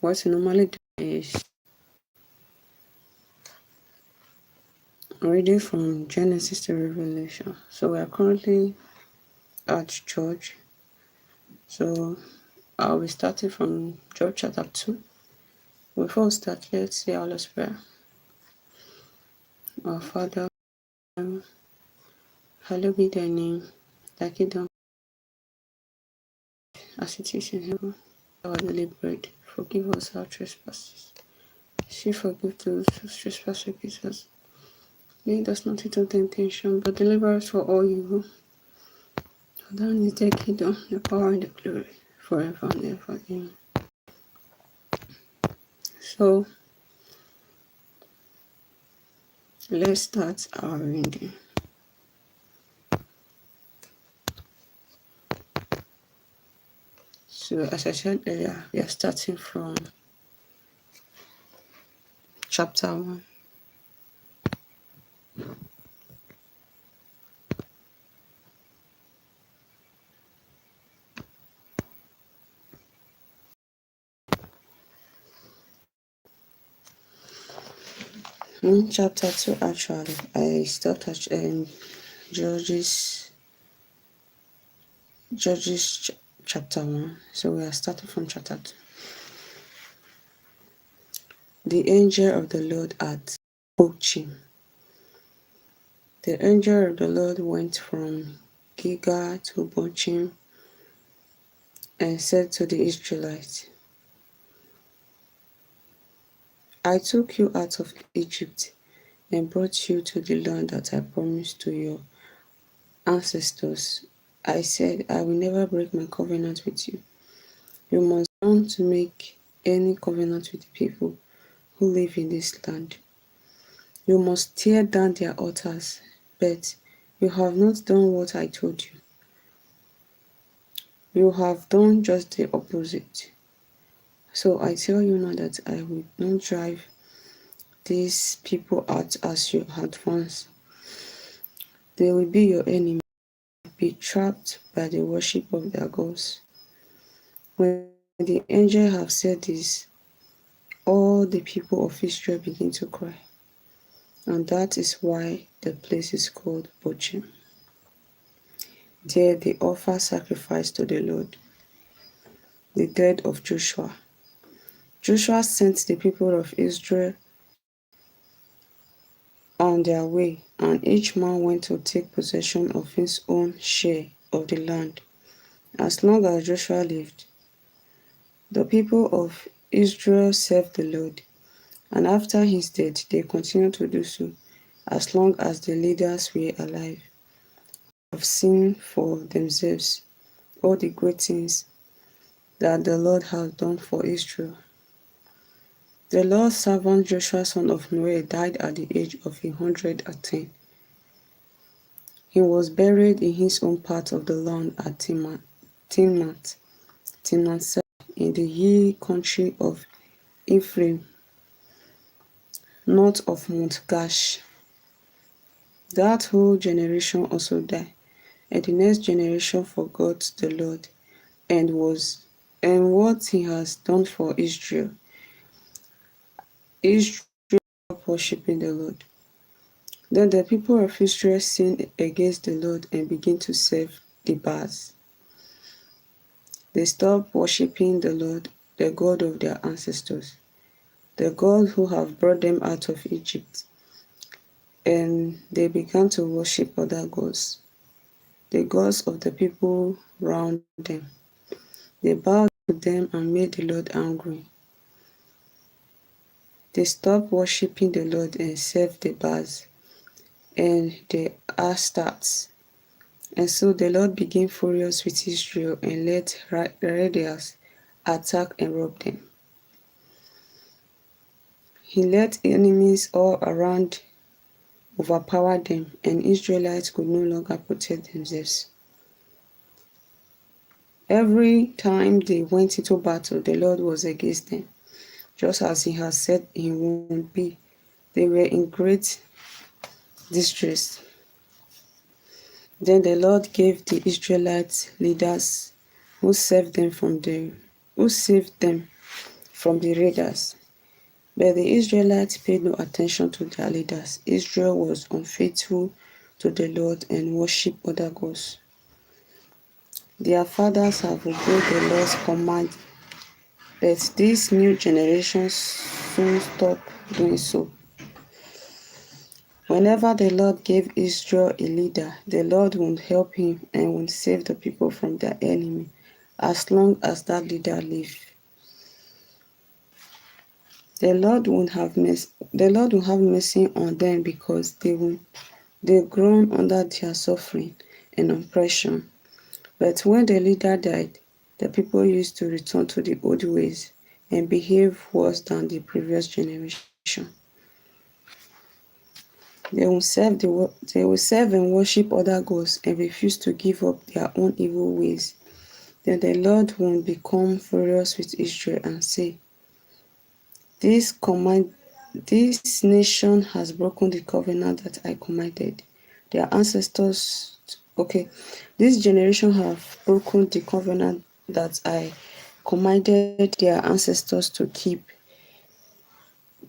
what you normally do is reading from Genesis to Revelation. So we are currently at church. So I'll be starting from Job chapter 2. Before we start, let's say our Lord's Prayer. Our Father, hallowed be thy name, thy kingdom as it is in heaven. Our daily bread, forgive us our trespasses. She forgive those who trespass against us. Lead us not into temptation, but deliver us from all evil. For thine is the kingdom, the power, and the glory, forever and ever. Amen. So, let's start our reading. So, as I said earlier, we are starting from chapter 1. In chapter 2, actually, I stopped at Judges chapter 1. So, we are starting from chapter 2. The angel of the Lord at Bochim. The angel of the Lord went from Gilgal to Bochim and said to the Israelites, I took you out of Egypt and brought you to the land that I promised to your ancestors. I said, I will never break my covenant with you. You must not to make any covenant with the people who live in this land. You must tear down their altars, but you have not done what I told you. You have done just the opposite. So I tell you now that I will not drive these people out as you had once. They will be your enemy, be trapped by the worship of their gods. When the angel have said this, all the people of Israel begin to cry. And that is why the place is called Bochim. There they offer sacrifice to the Lord. The death of Joshua. Joshua sent the people of Israel on their way, and each man went to take possession of his own share of the land. As long as Joshua lived, the people of Israel served the Lord, and after his death they continued to do so, as long as the leaders were alive. Have seen for themselves all the great things that the Lord has done for Israel. The Lord's servant Joshua son of Nun died at the age of 110. He was buried in his own part of the land at Timnath in the hill country of Ephraim, north of Mount Gash. That whole generation also died, and the next generation forgot the Lord and what he has done for Israel. Israel stopped worshiping the Lord. Then the people of Israel sinned against the Lord and began to serve the Baals. They stopped worshiping the Lord, the God of their ancestors, the God who have brought them out of Egypt, and they began to worship other gods, the gods of the people round them. They bowed to them and made the Lord angry. They stopped worshiping the Lord and served the Baals and the Astartes. And so the Lord became furious with Israel and let raiders attack and rob them. He let enemies all around overpower them, and Israelites could no longer protect themselves. Every time they went into battle, the Lord was against them, just as he had said he would be. They were in great distress. Then the Lord gave the Israelites leaders who saved them from the raiders. But the Israelites paid no attention to their leaders. Israel was unfaithful to the Lord and worshipped other gods. Their fathers have obeyed the Lord's command, but this new generation soon stopped doing so. Whenever the Lord gave Israel a leader, the Lord would help him and would save the people from their enemy, as long as that leader lived. The Lord would have mercy on them because they groaned under their suffering and oppression. But when the leader died, the people used to return to the old ways and behave worse than the previous generation. They will serve and worship other gods and refuse to give up their own evil ways. Then the Lord will become furious with Israel and say, This nation has broken the covenant that I commanded their ancestors. Okay, this generation have broken the covenant that I commanded their ancestors to keep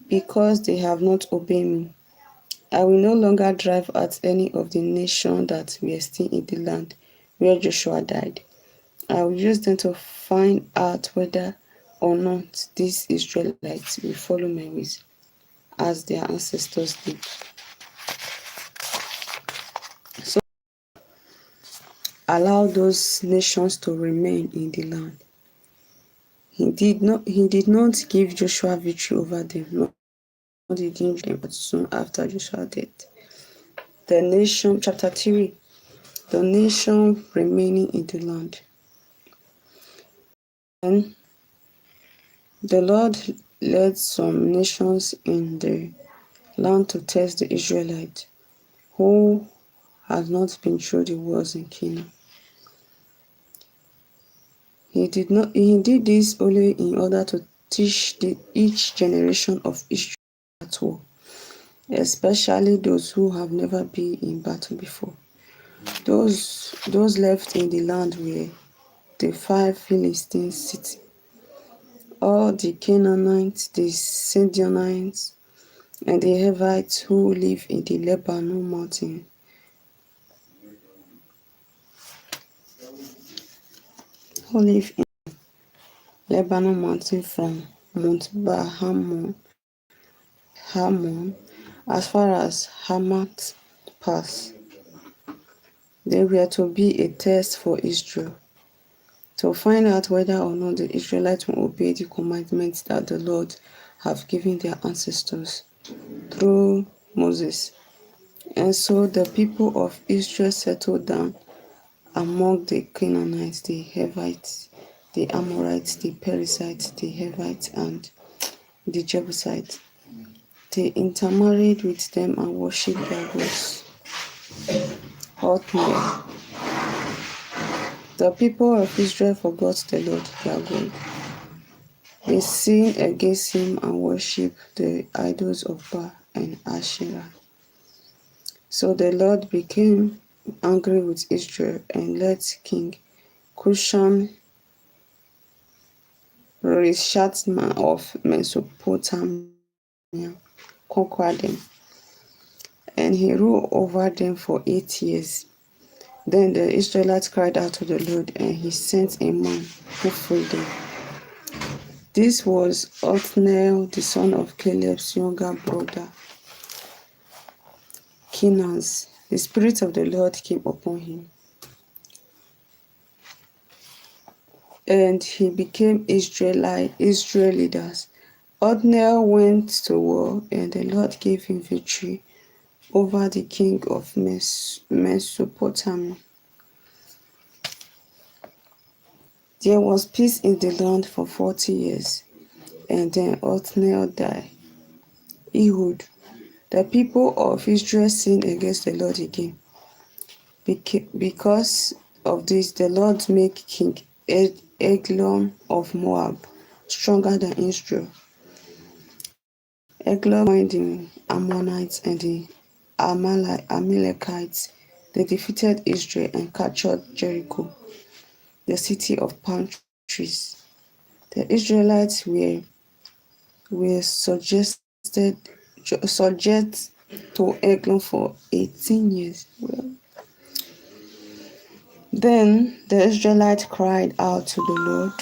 because they have not obeyed me. I will no longer drive out any of the nations that were still in the land where Joshua died. I will use them to find out whether or not these Israelites will follow my ways as their ancestors did. So allow those nations to remain in the land. He did not give Joshua victory over them, nor did he them but soon after Joshua's death. The nation, chapter 3, the nation remaining in the land. And the Lord led some nations in the land to test the Israelites, who had not been through the wars in Canaan. He did this only in order to teach each generation of Israel battle, especially those who have never been in battle before. Those left in the land were the 5 Philistine cities, all the Canaanites, the Sidonites, and the Hivites who live in the Lebanon mountain. Who live in Lebanon mountain from Mount Hermon as far as Hamath Pass. They were to be a test for Israel, to find out whether or not the Israelites will obey the commandments that the Lord have given their ancestors through Moses. And so the people of Israel settled down among the Canaanites, the Hivites, the Amorites, the Perizzites, the Hivites, and the Jebusites. They intermarried with them and worshipped their gods. Othniel. The people of Israel forgot the Lord their God. They sinned against him and worshipped the idols of Baal and Asherah. So the Lord became angry with Israel and let King Cushan Rishatman of Mesopotamia conquer them, and he ruled over them for 8 years. Then the Israelites cried out to the Lord, and he sent a man who freed them. This was Othniel, the son of Caleb's younger brother, Kenaz. The Spirit of the Lord came upon him, and he became Israel leaders. Othniel went to war, and the Lord gave him victory over the king of Mesopotamia. There was peace in the land for 40 years, and then Othniel died. Ehud. The people of Israel sinned against the Lord again. Because of this, the Lord made King Eglon of Moab stronger than Israel. Eglon joined the Ammonites and the Amalekites. They defeated Israel and captured Jericho, the city of palm trees. The Israelites were were subject to Eglon for 18 years. Well, then the Israelites cried out to the Lord,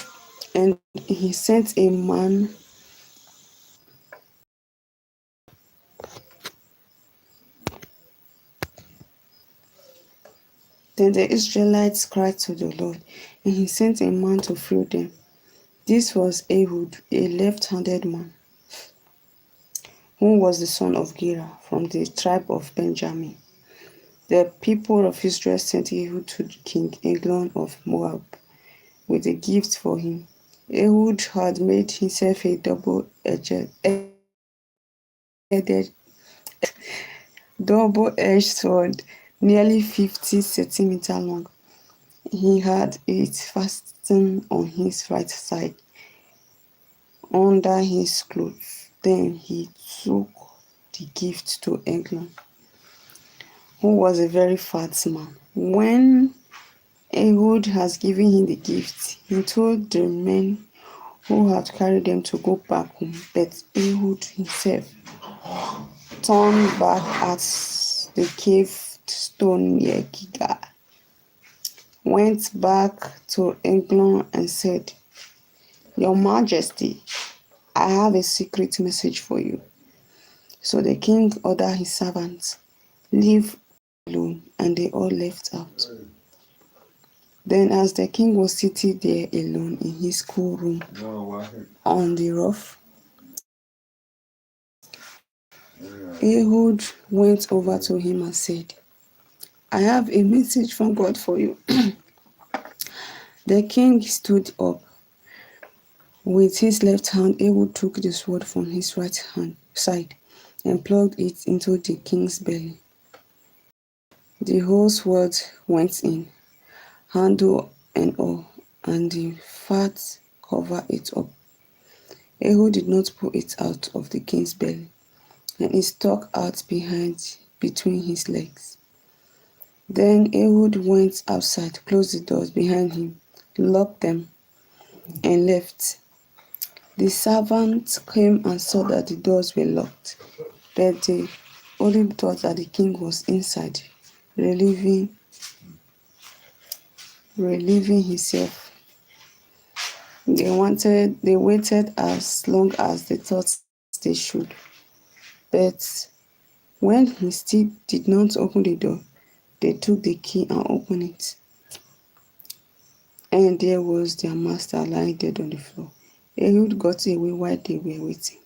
and he sent a man. Then the Israelites cried to the Lord, and he sent a man to free them. This was Ehud, a left-handed man, who was the son of Gera from the tribe of Benjamin. The people of Israel sent Ehud to King Eglon of Moab with a gift for him. Ehud had made himself a double-edged sword, nearly 50 centimeters long. He had it fastened on his right side under his clothes. Then he took the gift to Eglon, who was a very fat man. When Ehud has given him the gift, he told the men who had carried them to go back home, but Ehud himself turned back at the cave stone near Gilgal, went back to Eglon and said, "Your Majesty, I have a secret message for you." So the king ordered his servants, "Leave alone," and they all left out. Then as the king was sitting there alone in his cool room on the roof, Ehud went over to him and said, "I have a message from God for you." The king stood up. With his left hand, Ehud took the sword from his right hand side and plugged it into the king's belly. The whole sword went in, handle and all, and the fat covered it up. Ehud did not pull it out of the king's belly, and it stuck out behind between his legs. Then Ehud went outside, closed the doors behind him, locked them, and left. The servants came and saw that the doors were locked, but they only thought that the king was inside, relieving himself. They waited as long as they thought they should, but when he still did not open the door, they took the key and opened it. And there was their master lying dead on the floor. Ehud got away while they were waiting.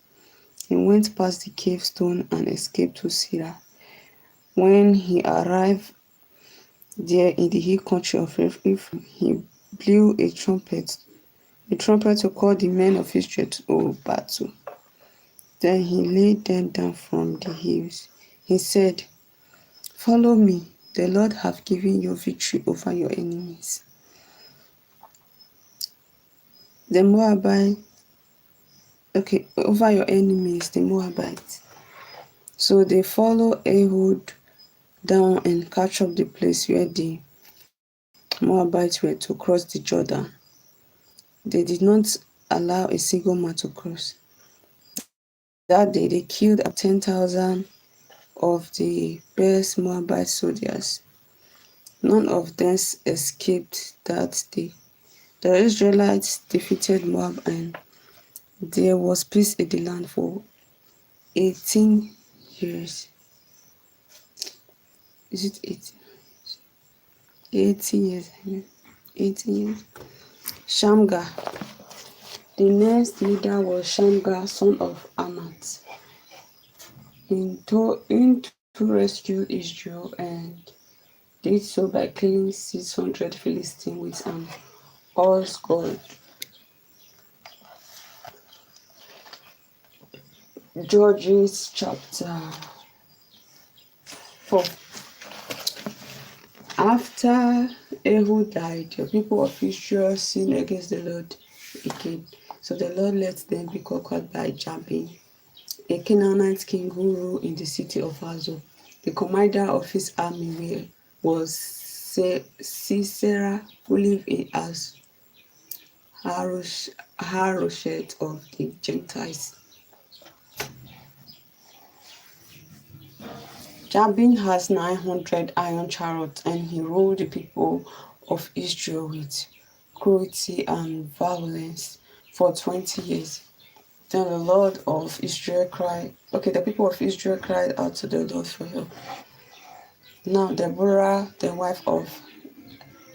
He went past the cave stone and escaped to Seirah. When he arrived there in the hill country of Ephraim, he blew a trumpet to call the men of Israel to battle. Then he laid them down from the hills. He said, "Follow me. The Lord hath given you victory over your enemies." The Moabites, over your enemies, the Moabites. So they followed Ehud down and captured the place where the Moabites were to cross the Jordan. They did not allow a single man to cross. That day they killed 10,000 of the best Moabite soldiers. None of them escaped that day. The Israelites defeated Moab, and there was peace in the land for 18 years. Is it 18? 18 years. 18 years. Shamgar. The next leader was Shamgar, son of Amat. He rescued Israel and did so by killing 600 Philistines with an ox goad. Judges chapter 4. After Ehud died, the people of Israel sinned against the Lord again. So the Lord let them be conquered by Jabin, a Canaanite king who ruled in the city of Hazor. The commander of his army was Sisera, who lived in Haroshet of the Gentiles. Jabin has 900 iron chariots, and he ruled the people of Israel with cruelty and violence for 20 years. Then the people of Israel cried out to the Lord for help. Now Deborah, the wife of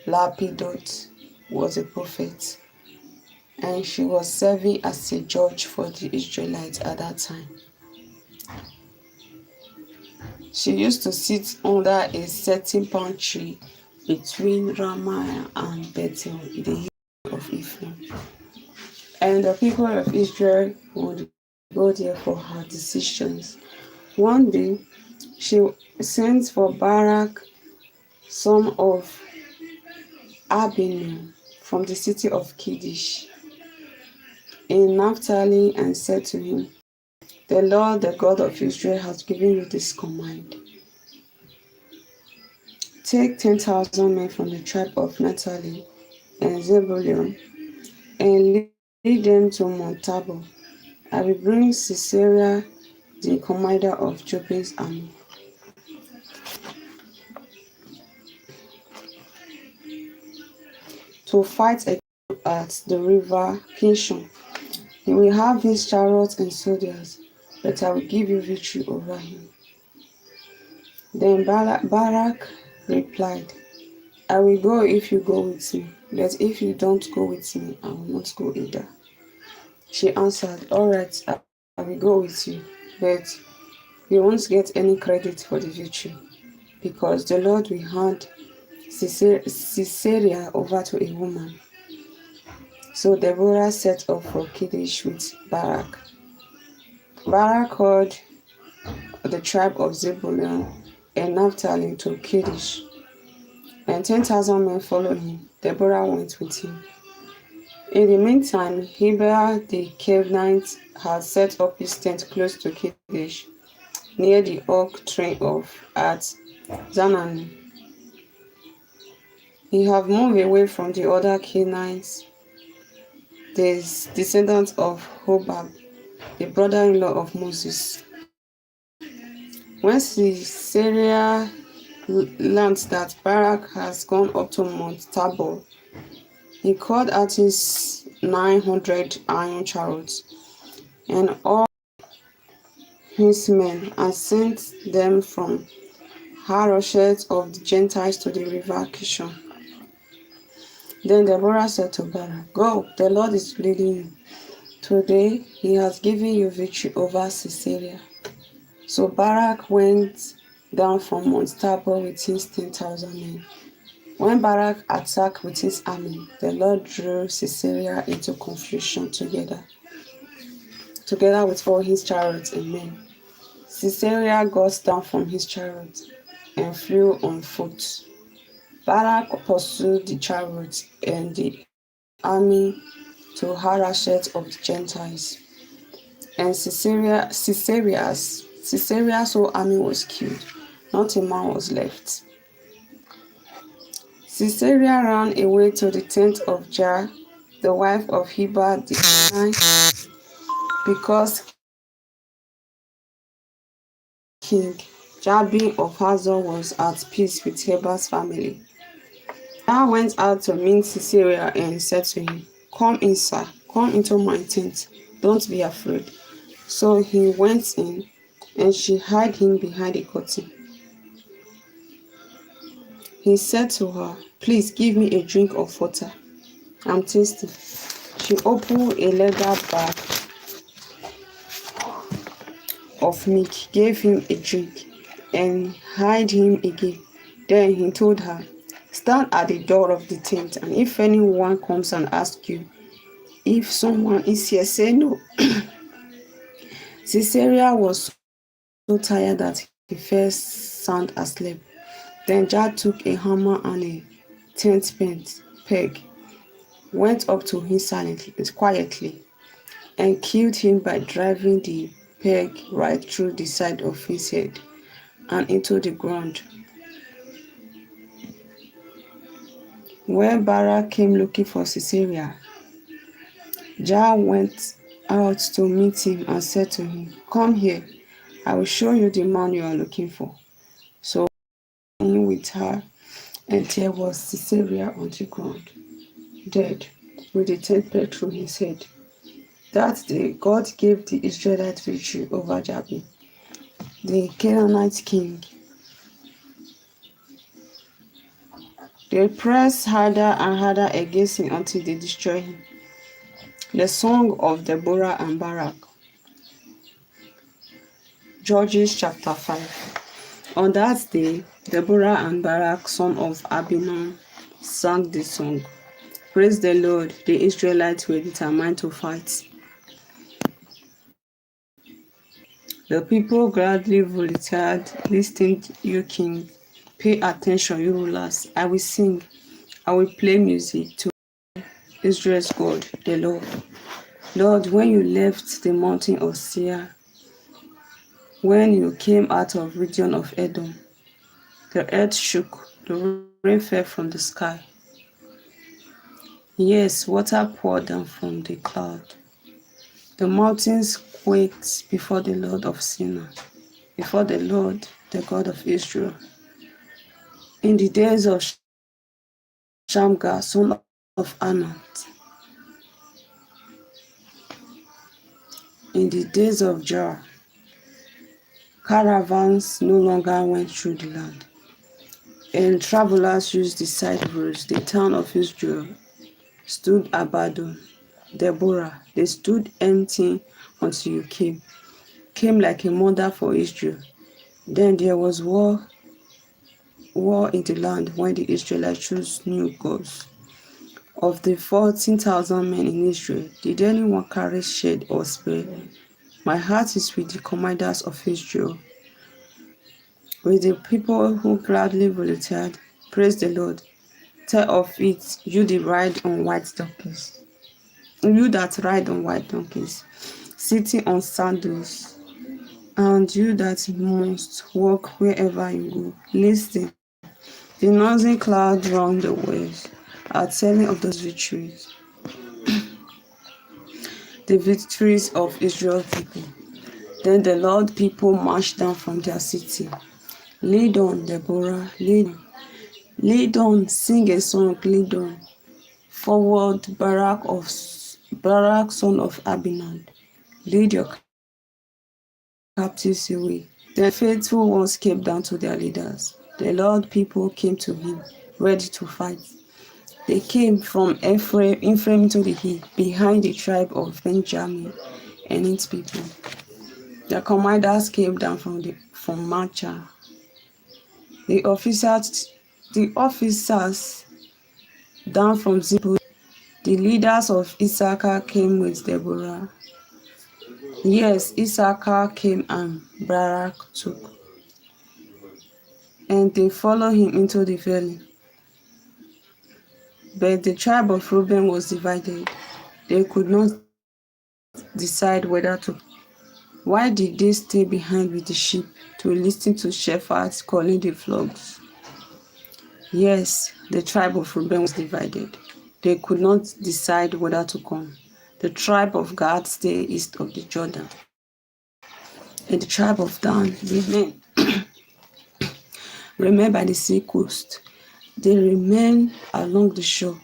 Lapidot, was a prophet, and she was serving as a judge for the Israelites at that time. She used to sit under a certain palm tree between Ramah and Bethel in the hill of Ephraim. And the people of Israel would go there for her decisions. One day, she sent for Barak, son of Abinoam, from the city of Kiddish in Naphtali, and said to him, "The Lord, the God of Israel, has given you this command. Take 10,000 men from the tribe of Naphtali and Zebulun, and lead them to Mount Tabor. I will bring Sisera, the commander of Job's army, to fight against you at the river Kishon. He will have his chariots and soldiers, but I will give you victory over him." Then Barak replied, "I will go if you go with me, but if you don't go with me, I will not go either." She answered, "All right, I will go with you, but you won't get any credit for the victory, because the Lord will hand Sisera over to a woman." So Deborah set off for Kiddish with Barak. Barak called the tribe of Zebulun and Naphtali to Kiddish, and 10,000 men followed him. Deborah went with him. In the meantime, Heber the Kenite had set up his tent close to Kiddish, near the oak tree of at Zananim. He had moved away from the other Canaanites, the descendants of Hobab, the brother-in-law of Moses. When Sisera learned that Barak has gone up to Mount Tabor, he called out his 900 iron chariots and all his men, and sent them from Harosheth of the Gentiles to the river Kishon. Then Deborah said to Barak, "Go, the Lord is leading you. Today he has given you victory over Sisera." So Barak went down from Mount Tabor with his 10,000 men. When Barak attacked with his army, the Lord drew Sisera into confusion together with all his chariots and men. Sisera got down from his chariot and flew on foot. Barak pursued the chariots and the army to Harosheth of the Gentiles, and Sisera's whole army was killed. Not a man was left. Sisera ran away to the tent of Jael, the wife of Heber the Kenite, because King Jabin of Hazor was at peace with Heber's family. Jael went out to meet Sisera and said to him, "Come in, sir, come into my tent. Don't be afraid." So he went in, and she hid him behind a curtain. He said to her, "Please give me a drink of water. I'm thirsty." She opened a leather bag of milk, gave him a drink, and hid him again. Then he told her, "Stand at the door of the tent, and if anyone comes and asks you if someone is here, say no." Sisera was so tired that he fell sound asleep. Then Jael took a hammer and a tent peg, went up to him quietly, and killed him by driving the peg right through the side of his head and into the ground. When Barak came looking for Sisera, Jael went out to meet him and said to him, "Come here, I will show you the man you are looking for." So in with her, and there was Sisera on the ground, dead, with a tent through his head. That day God gave the Israelites victory over Jabin, the Canaanite king. They pressed harder and harder against him until they destroyed him. The song of Deborah and Barak. Judges chapter 5. On that day, Deborah and Barak, son of Abinoam, sang this song. Praise the Lord, the Israelites were determined to fight. The people gladly volunteered, listen, you king. Pay attention, you rulers. I will sing. I will play music to Israel's God, the Lord. Lord, when you left the mountain of Seir, when you came out of region of Edom, the earth shook, the rain fell from the sky. Yes, water poured down from the cloud. The mountains quaked before the Lord of Sinai, before the Lord, the God of Israel. In the days of Shamgar, son of Anath, in the days of Jah, caravans no longer went through the land, and travelers used the side roads. The town of Israel stood abandoned. Deborah, they stood empty until you came like a mother for Israel. Then there was war in the land when the Israelites chose new gods. Of the 14,000 men in Israel, did anyone carry shield or spear? My heart is with the commanders of Israel, with the people who gladly volunteered. Praise the Lord. Tell of it, you that ride on white donkeys. You that ride on white donkeys, sitting on sandals, and you that must walk wherever you go. Listen, the northern cloud round the waves are telling of those victories, the victories of Israel's people. Then the Lord people marched down from their city. Lead on, Deborah, lead on. Lead on, sing a song, lead on. Forward, Barak, son of Abinad. Lead your captives away. The faithful ones came down to their leaders. The Lord people came to him, ready to fight. They came from Ephraim to the hill, behind the tribe of Benjamin and its people. The commanders came down from Macha. The officers down from Zebulun. The leaders of Issachar came with Deborah. Yes, Issachar came and Barak took, and they followed him into the valley. But the tribe of Reuben was divided. They could not decide whether to. Why did they stay behind with the sheep to listen to shepherds calling the flocks? Yes, the tribe of Reuben was divided. They could not decide whether to come. The tribe of Gad stayed east of the Jordan, and the tribe of Dan remained by the sea coast. They remained along the shore.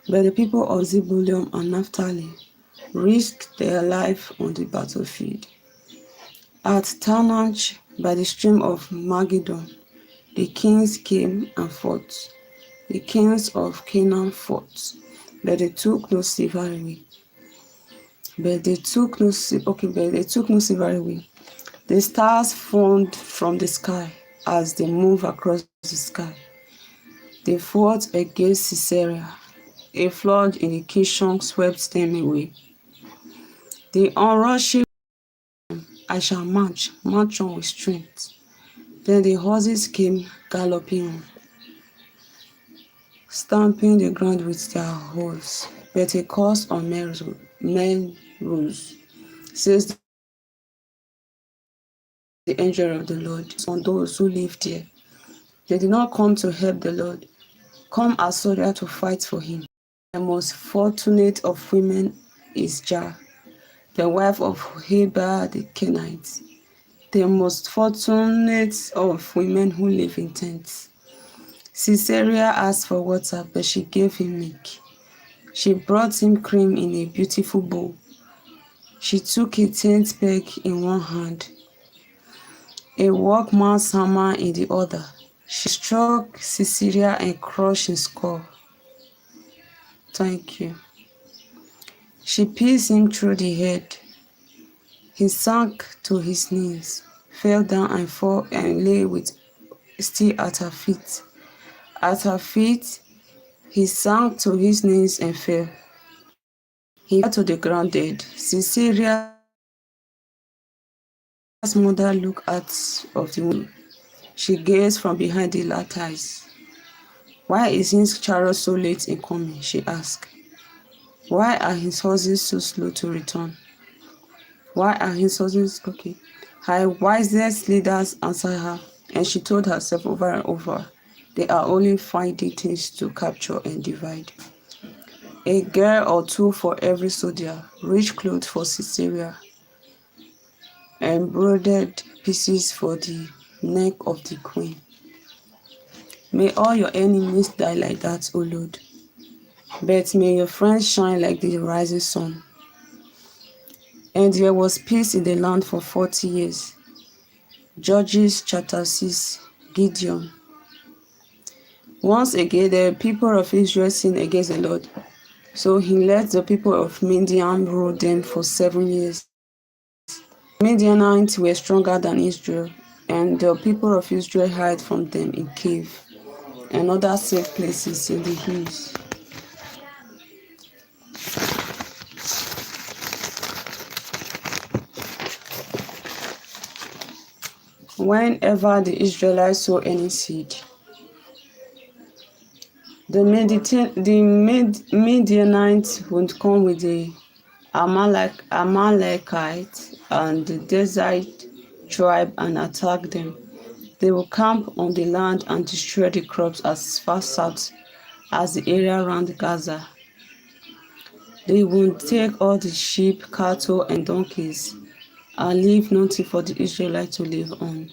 But the people of Zebulun and Naphtali risked their life on the battlefield. At Tanach, by the stream of Megiddo, the kings came and fought. The kings of Canaan fought, but they took no silver away. But they took no silver away. The stars formed from the sky as they moved across the sky. They fought against Sisera. A flood in the Kishon swept them away. The unrushing, I shall march on with strength. Then the horses came galloping on, stamping the ground with their hooves. But a curse on men rose, says the angel of the Lord, on those who live there. They did not come to help the Lord, come as soldiers to fight for him. The most fortunate of women is Jah, the wife of Heber the Kenite. the most fortunate of women who live in tents. Sisera asked for water, but she gave him milk. She brought him cream in a beautiful bowl. She took a tent peg in one hand, a workman's hammer in the other. She struck Sisera and crushed his skull. Thank you. She pierced him through the head. He sank to his knees, fell down and lay with still at her feet. At her feet, he sank to his knees and fell. He fell to the ground dead. Sisera's mother looked out of the window. She gazed from behind the lattice. "Why is his chariot so late in coming?" she asked. "Why are his horses so slow to return? Why are his horses okay?" Her wisest leaders answered her, and she told herself over and over, "They are only finding things to capture and divide." A girl or two for every soldier, rich clothes for Sisera, embroidered pieces for the neck of the queen. May all your enemies die like that, O Lord, but may your friends shine like the rising sun. And there was peace in the land for 40 years. Judges chapter 6, Gideon. Once again, the people of Israel sinned against the Lord. So he let the people of Midian rule them for 7 years. Midianites were stronger than Israel, and the people of Israel hid from them in caves and other safe places in the hills. Whenever the Israelites saw any seed, the Midianites would come with the Amalekites and the desert tribe and attack them. They would camp on the land and destroy the crops as far south as the area around Gaza. They would take all the sheep, cattle, and donkeys and leave nothing for the Israelites to live on.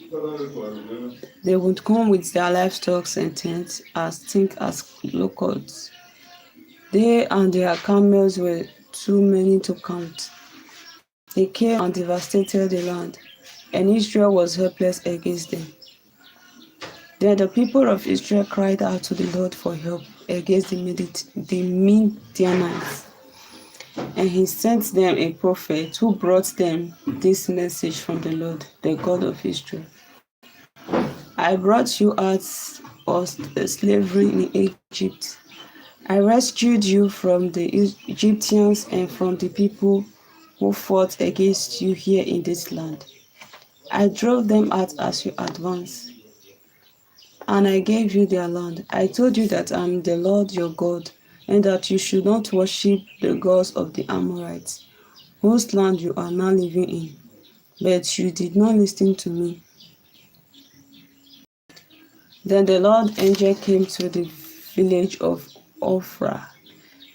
They would come with their livestock and tents as thick as locusts. They and their camels were too many to count. They came and devastated the land, and Israel was helpless against them. Then the people of Israel cried out to the Lord for help against the Midianites, and he sent them a prophet who brought them this message from the Lord, the God of Israel. "I brought you out of slavery in Egypt. I rescued you from the Egyptians and from the people who fought against you here in this land. I drove them out as you advanced, and I gave you their land. I told you that I am the Lord your God, and that you should not worship the gods of the Amorites, whose land you are now living in. But you did not listen to me." Then the Lord angel came to the village of Ophrah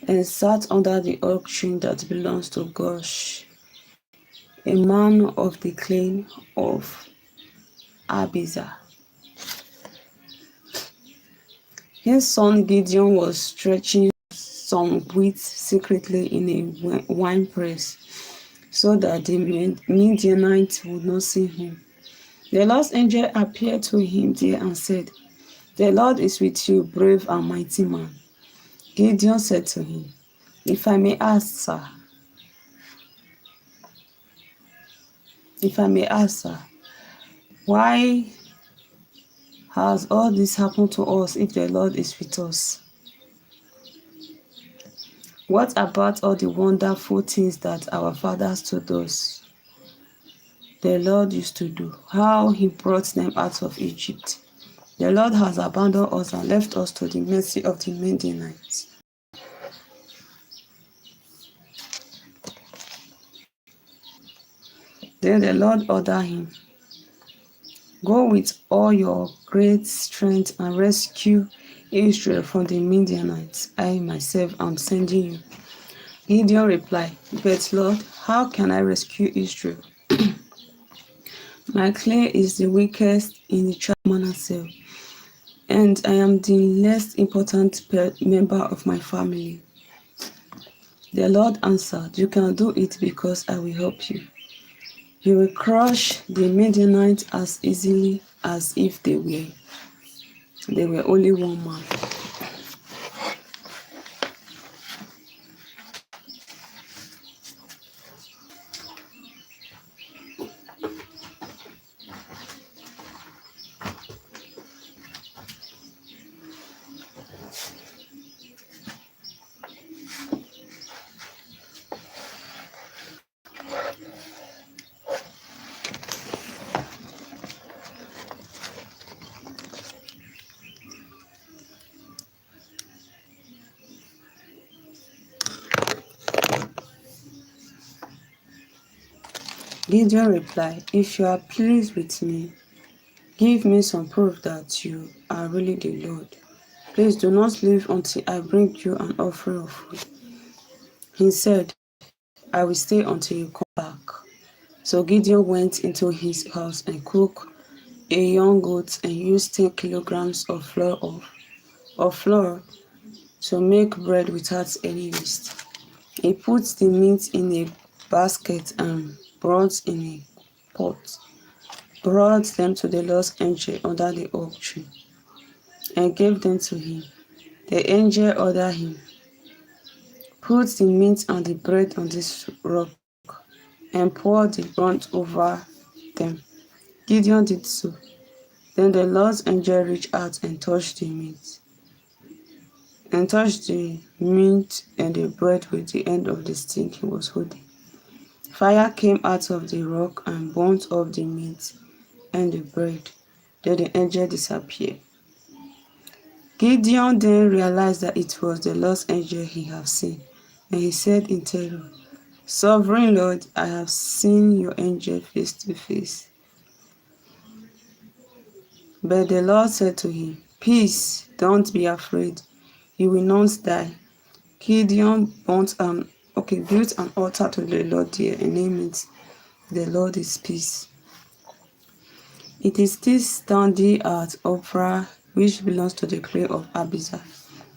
and sat under the oak tree that belongs to Gosh, a man of the clan of Abizar. His son Gideon was stretching some wheat secretly in a winepress, so that the Midianites would not see him. The Lord's angel appeared to him there and said, "The Lord is with you, brave and mighty man." Gideon said to him, If I may ask, sir, why has all this happened to us if the Lord is with us? What about all the wonderful things that our fathers told us the Lord used to do? How he brought them out of Egypt. The Lord has abandoned us and left us to the mercy of the Midianites. Then the Lord ordered him, "Go with all your great strength and rescue Israel from the Midianites. I myself am sending you." Gideon replied, "But Lord, how can I rescue Israel? My clay is the weakest in the tribe of Manasseh, and I am the least important member of my family. The Lord answered, "You can do it because I will help you. You will crush the Midianites as easily as if they were only one man." Gideon replied, "If you are pleased with me, give me some proof that you are really the Lord. Please do not leave until I bring you an offering of food." He said, "I will stay until you come back." So Gideon went into his house and cooked a young goat and used 10 kilograms of flour to make bread without any yeast. He put the meat in a basket and brought in a pot, brought them to the Lord's angel under the oak tree, and gave them to him. The angel ordered him, "Put the meat and the bread on this rock, and pour the burnt over them." Gideon did so. Then the Lord's angel reached out and touched the meat and the bread with the end of the stick he was holding. Fire came out of the rock and burnt up the meat and the bread. Then the angel disappeared. Gideon then realized that it was the Lord's angel he had seen, and he said in terror, "Sovereign Lord, I have seen your angel face to face." But the Lord said to him, "Peace, don't be afraid. You will not die." Gideon built an altar to the Lord there and named it, "The Lord is Peace." It is still standing at Ophrah, which belongs to the clan of Abiezer.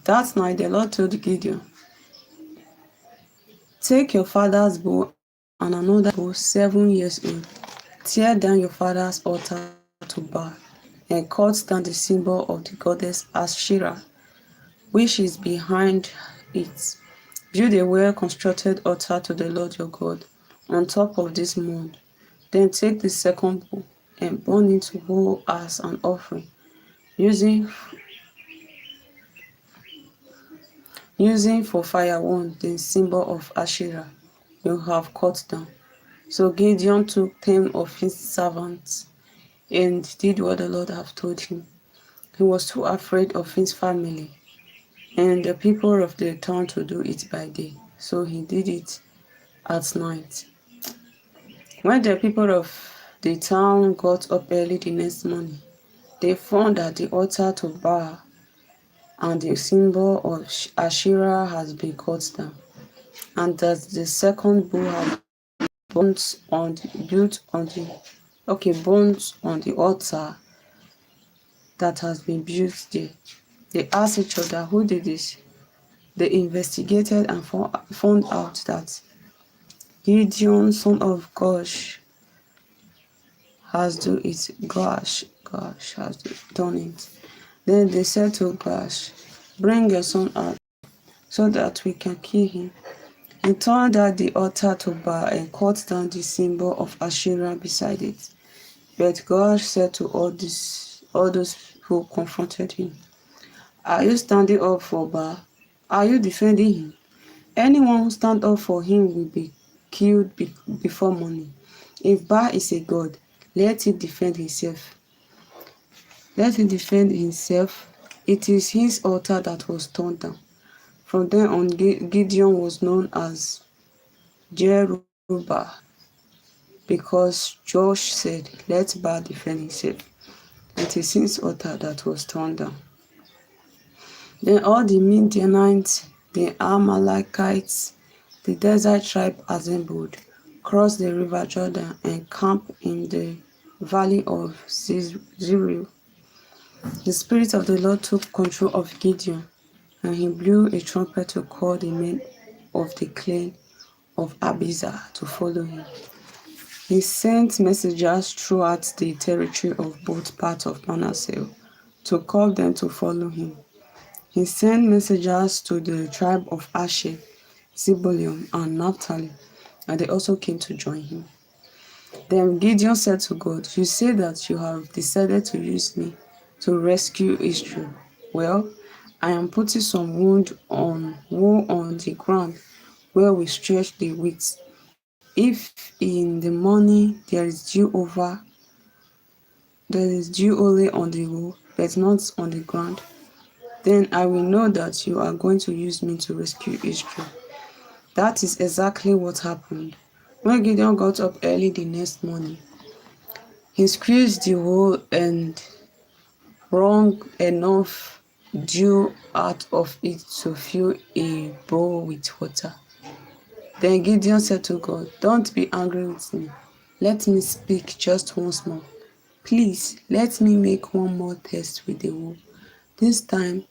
That night the Lord told Gideon, "Take your father's bow and another bow 7 years old. Tear down your father's altar to Baal and cut down the symbol of the goddess Asherah, which is behind it. Build a well-constructed altar to the Lord your God on top of this mound. Then take the second bow and burn it whole as an offering, using for fire one the symbol of Asherah you have cut down." So Gideon took 10 of his servants and did what the Lord had told him. He was too afraid of his family and the people of the town to do it by day, so he did it at night. When the people of the town got up early the next morning, they found that the altar to Baal and the symbol of Asherah has been cut down, and that the second bull had burnt on the altar that has been built there. They asked each other, "Who did this?" They investigated and found out that Gideon, son of Gosh has done it. Then they said to Gosh, "Bring your son out so that we can kill him." He turned out the altar to Baal and cut down the symbol of Asherah beside it. But God said to all those who confronted him, "Are you standing up for Baal? Are you defending him? Anyone who stands up for him will be killed before morning. If Baal is a god, let him defend himself. Let him defend himself. It is his altar that was torn down." From then on, Gideon was known as Jerubbaal, because Josh said, "Let Baal defend himself." It is his altar that was torn down. Then all the Midianites, the Amalekites, the desert tribe assembled, crossed the river Jordan, and camped in the valley of Zerah. The Spirit of the Lord took control of Gideon, and he blew a trumpet to call the men of the clan of Abiezer to follow him. He sent messengers throughout the territory of both parts of Manasseh to call them to follow him. He sent messengers to the tribe of Asher, Zebulun, and Naphtali, and they also came to join him. Then Gideon said to God, "You say that you have decided to use me to rescue Israel. Well, I am putting some wool on the ground where we stretch the wheat. If in the morning there is dew only on the wool, but not on the ground, then I will know that you are going to use me to rescue Israel." That is exactly what happened. When Gideon got up early the next morning, he squeezed the wool and wrung enough dew out of it to fill a bowl with water. Then Gideon said to God, "Don't be angry with me. Let me speak just once more. Please, let me make one more test with the wool. This time,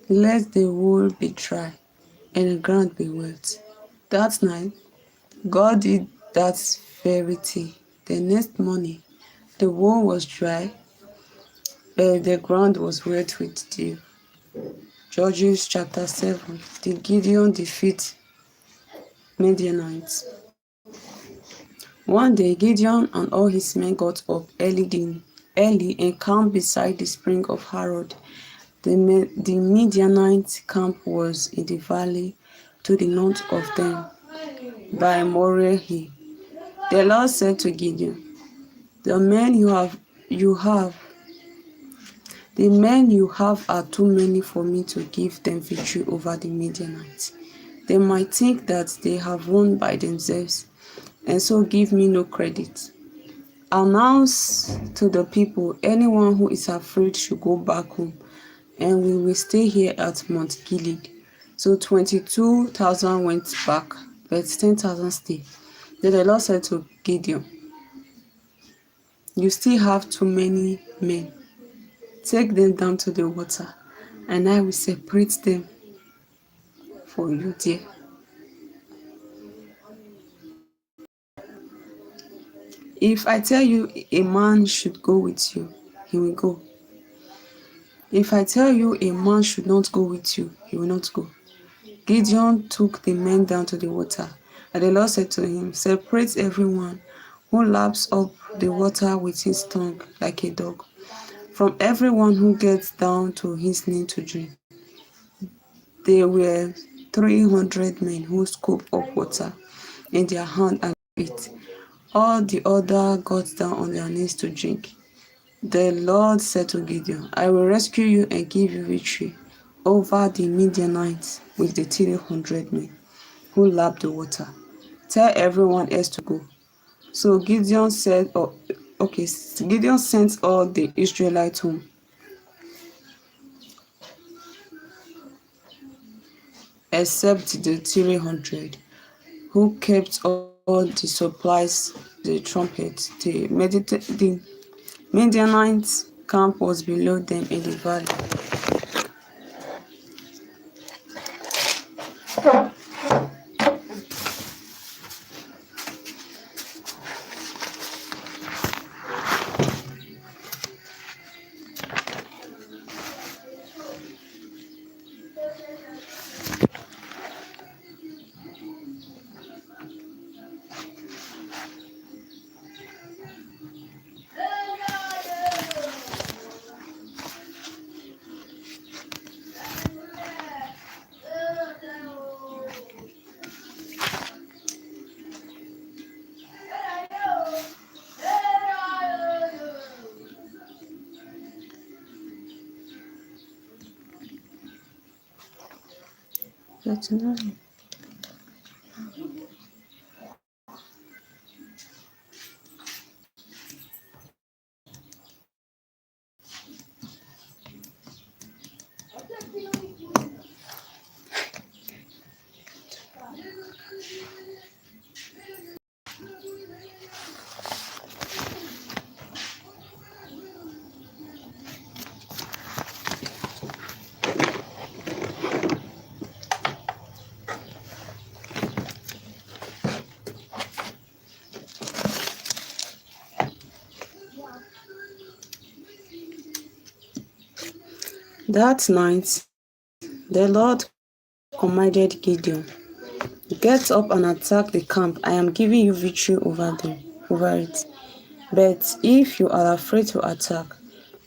let the wool be dry and the ground be wet." That night, God did that very thing. The next morning, the wool was dry, but the ground was wet with dew. Judges chapter 7. The Gideon defeat Midianites. One day Gideon and all his men got up early and camped beside the spring of Harod. The Midianite camp was in the valley to the north of them by Moreh Hill. The Lord said to Gideon, The men you have are too many for me to give them victory over the Midianites. They might think that they have won by themselves, and so give me no credit. Announce to the people, anyone who is afraid should go back home, and we will stay here at Mount Gilead. So 22,000 went back, but 10,000 stayed. Then the Lord said to Gideon, You still have too many men. Take them down to the water, and I will separate them for you there. If I tell you a man should go with you, he will go. If I tell you a man should not go with you, he will not go. Gideon took the men down to the water, and the Lord said to him, Separate everyone who laps up the water with his tongue like a dog, from everyone who gets down to his knee to drink. There were 300 men who scooped up water in their hand and ate. All the other got down on their knees to drink. The Lord said to Gideon, I will rescue you and give you victory over the Midianites with the 300 men who lapped the water. Tell everyone else to go. So Gideon Gideon sent all the Israelites home, except the 300 who kept all the supplies, the trumpet. The Midianites' camp was below them in the valley. That's nice. That night, the Lord commanded Gideon, "Get up and attack the camp. I am giving you victory over it. But if you are afraid to attack,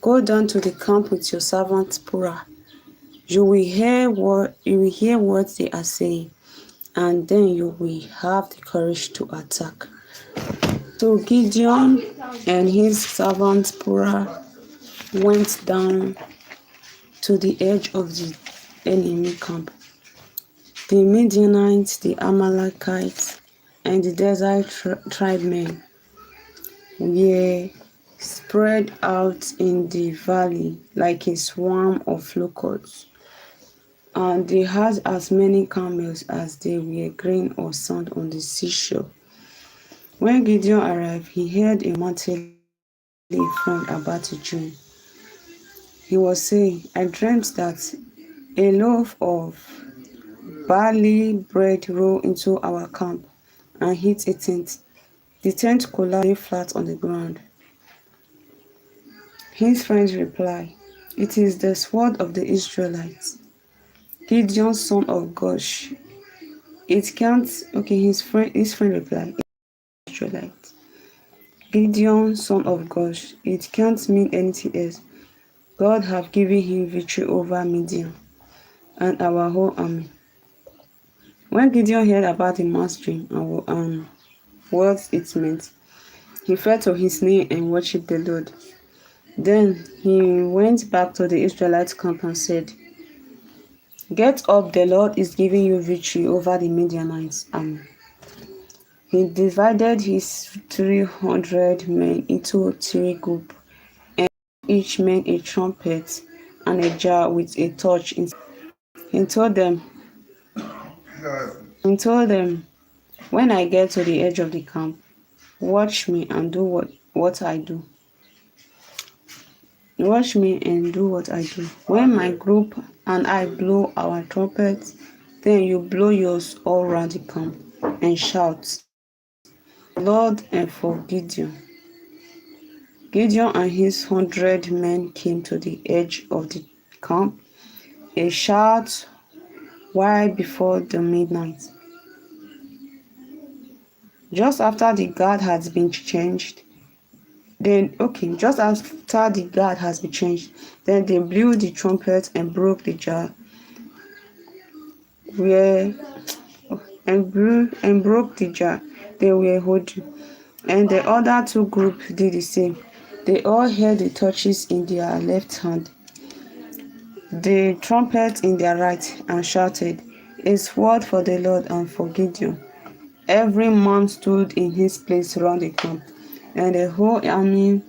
go down to the camp with your servant Purah. You will hear what they are saying, and then you will have the courage to attack." So Gideon and his servant Purah went down to the edge of the enemy camp. The Midianites, the Amalekites, and the desert tribemen were spread out in the valley like a swarm of locusts, and they had as many camels as there were grain or sand on the seashore. When Gideon arrived, he heard a man telling a friend about a dream. He was saying, "I dreamt that a loaf of barley bread rolled into our camp and hit a tent. The tent collapsed and lay flat on the ground." His friends replied, "It is the sword of the Israelites." Gideon, son of Gosh, it can't. Okay, his friend replied, Israelites. Gideon, son of Gosh, it can't mean anything else. God have given him victory over Midian and our whole army. When Gideon heard about the man's dream and what it meant, he fell to his knee and worshipped the Lord. Then he went back to the Israelite camp and said, "Get up, the Lord is giving you victory over the Midianites army." He divided his 300 men into three groups, and each man a trumpet and a jar with a torch inside. He told them, "When I get to the edge of the camp, watch me and do what I do. Watch me and do what I do. When my group and I blow our trumpets, then you blow yours all round the camp and shout, 'For the Lord and for Gideon.'" Gideon and his 100 men came to the edge of the camp, a short while before the midnight. Just after the guard has been changed, then they blew the trumpet and broke the jar where broke the jar they were holding, and the other two groups did the same. They all held the torches in their left hand, the trumpet in their right, and shouted, "A sword for the Lord and for Gideon." Every man stood in his place round the camp, and the whole enemy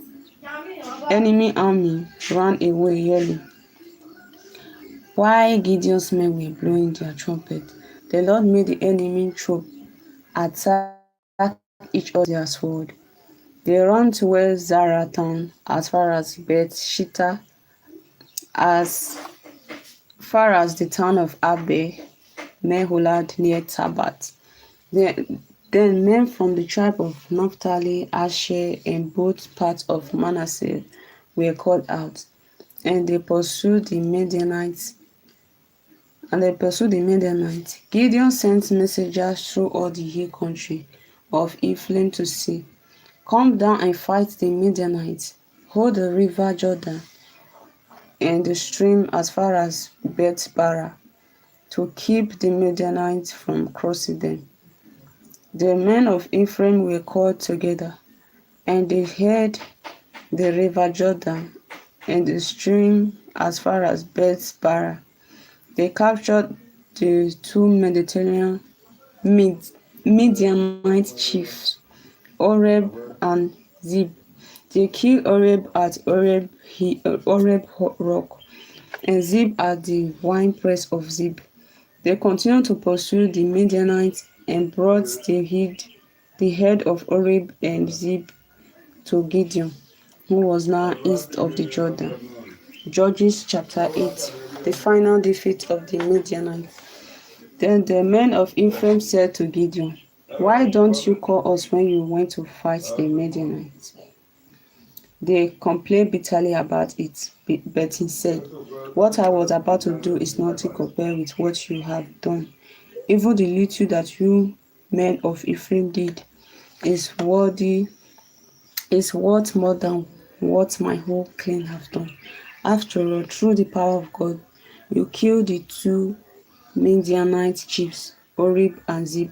army ran away yelling. While Gideon's men were blowing their trumpet, the Lord made the enemy troop attack each other with their sword. They ran towards Zaratan as far as Beth-shitta, as far as the town of Abel Meholad near Tabat. Then men from the tribe of Naphtali, Asher, and both parts of Manasseh were called out, and they pursued the Midianites. Gideon sent messengers through all the hill country of Ephraim to say, "Come down and fight the Midianites. Hold the river Jordan and the stream as far as Bet-barah, to keep the Midianites from crossing them." The men of Ephraim were called together, and they heard the river Jordan and the stream as far as Bet-barah. They captured the two Midianite chiefs, Oreb and Zeb. They killed Oreb at Oreb rock, and Zeb at the winepress of Zeb. They continued to pursue the Midianites and brought the head of Oreb and Zeb to Gideon, who was now east of the Jordan. Judges chapter 8. The final defeat of the Midianites. Then the men of Ephraim said to Gideon, "Why don't you call us when you went to fight the Midianites?" They complained bitterly about it, but he said, "What I was about to do is nothing compared with what you have done. Even the little that you men of Ephraim did is worthy is worth more than what my whole clan have done. After all, through the power of God, you killed the two Midianite chiefs, Oreb and Zeb.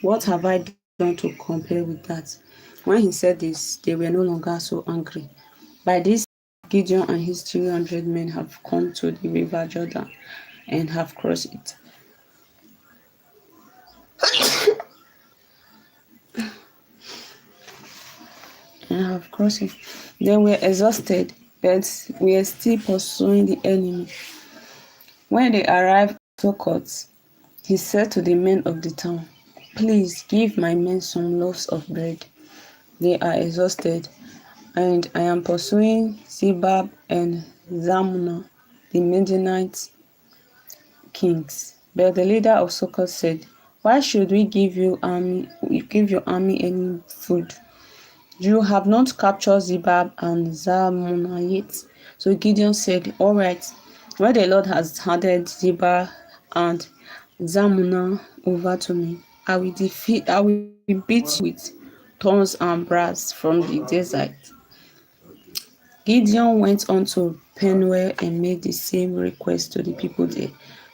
What have I done to compare with that?" When he said this, they were no longer so angry. By this, Gideon and his 300 men have come to the river Jordan and have crossed it. And have crossed it. They were exhausted, but were still pursuing the enemy. When they arrived at Succoth, he said to the men of the town, "Please give my men some loaves of bread. They are exhausted, and I am pursuing Zebab and Zalmunna, the Midianite kings." But the leader of Succoth said, "Why should we give your army any food? You have not captured Zebab and Zalmunna yet." So Gideon said, "All right, when the Lord has handed Zebab and Zalmunna over to me, I will beat you with thorns and brass from the desert." Gideon went on to Penuel and made the same request to the people there.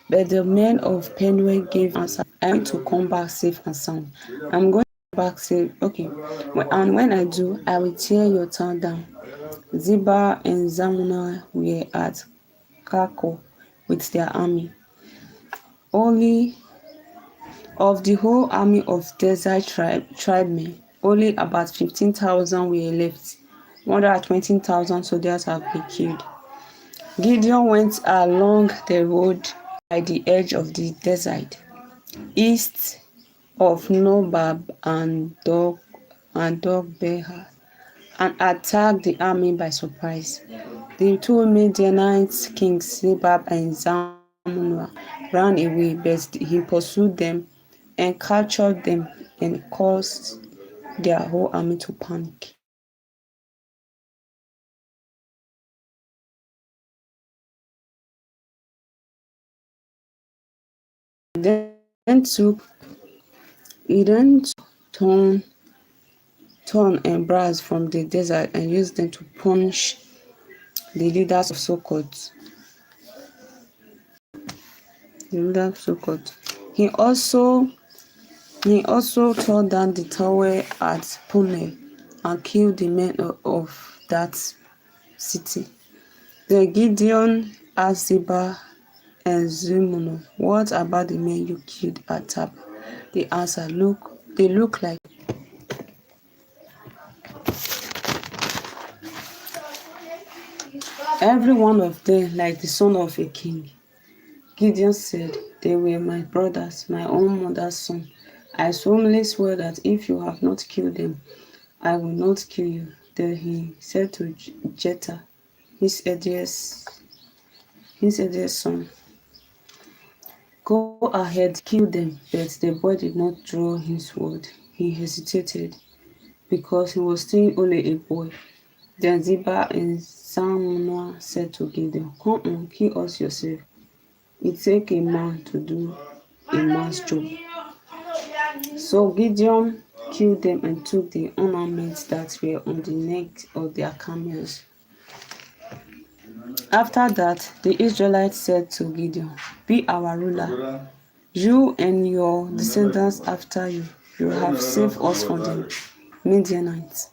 But the men of Penuel gave answer, "I am going to come back safe and sound. I'm going back safe. Okay. And when I do, I will tear your town down." Ziba and Zalmunna were at Karkor with their army. Only of the whole army of desert tribesmen, only about 15,000 were left. 120,000 soldiers have been killed. Gideon went along the road by the edge of the desert, east of Nobab and Dogbeha, and attacked the army by surprise. The two Midianite kings, Zebab and Zalmunna, ran away, but he pursued them and captured them and caused their whole army to panic. Then took he then took thorn and brass from the desert and used them to punish the leaders of Succoth. The leader of Succoth. He also he also tore down the tower at Pune and killed the men of that city. Then Gideon asked Zebah and Zalmunna, "What about the men you killed at Tab?" They answered, They look like every one of them like the son of a king." Gideon said, "They were my brothers, my own mother's son. I solemnly swear that if you have not killed them, I will not kill you." Then he said to Jephthah, his eldest son, "Go ahead, kill them." But the boy did not draw his sword. He hesitated because he was still only a boy. Then Ziba and Zalmunna said to Gideon, "Come on, kill us yourself. It takes a man to do a man's job." So Gideon killed them and took the ornaments that were on the necks of their camels. After that, the Israelites said to Gideon, "Be our ruler, you and your descendants after you. You have saved us from the Midianites."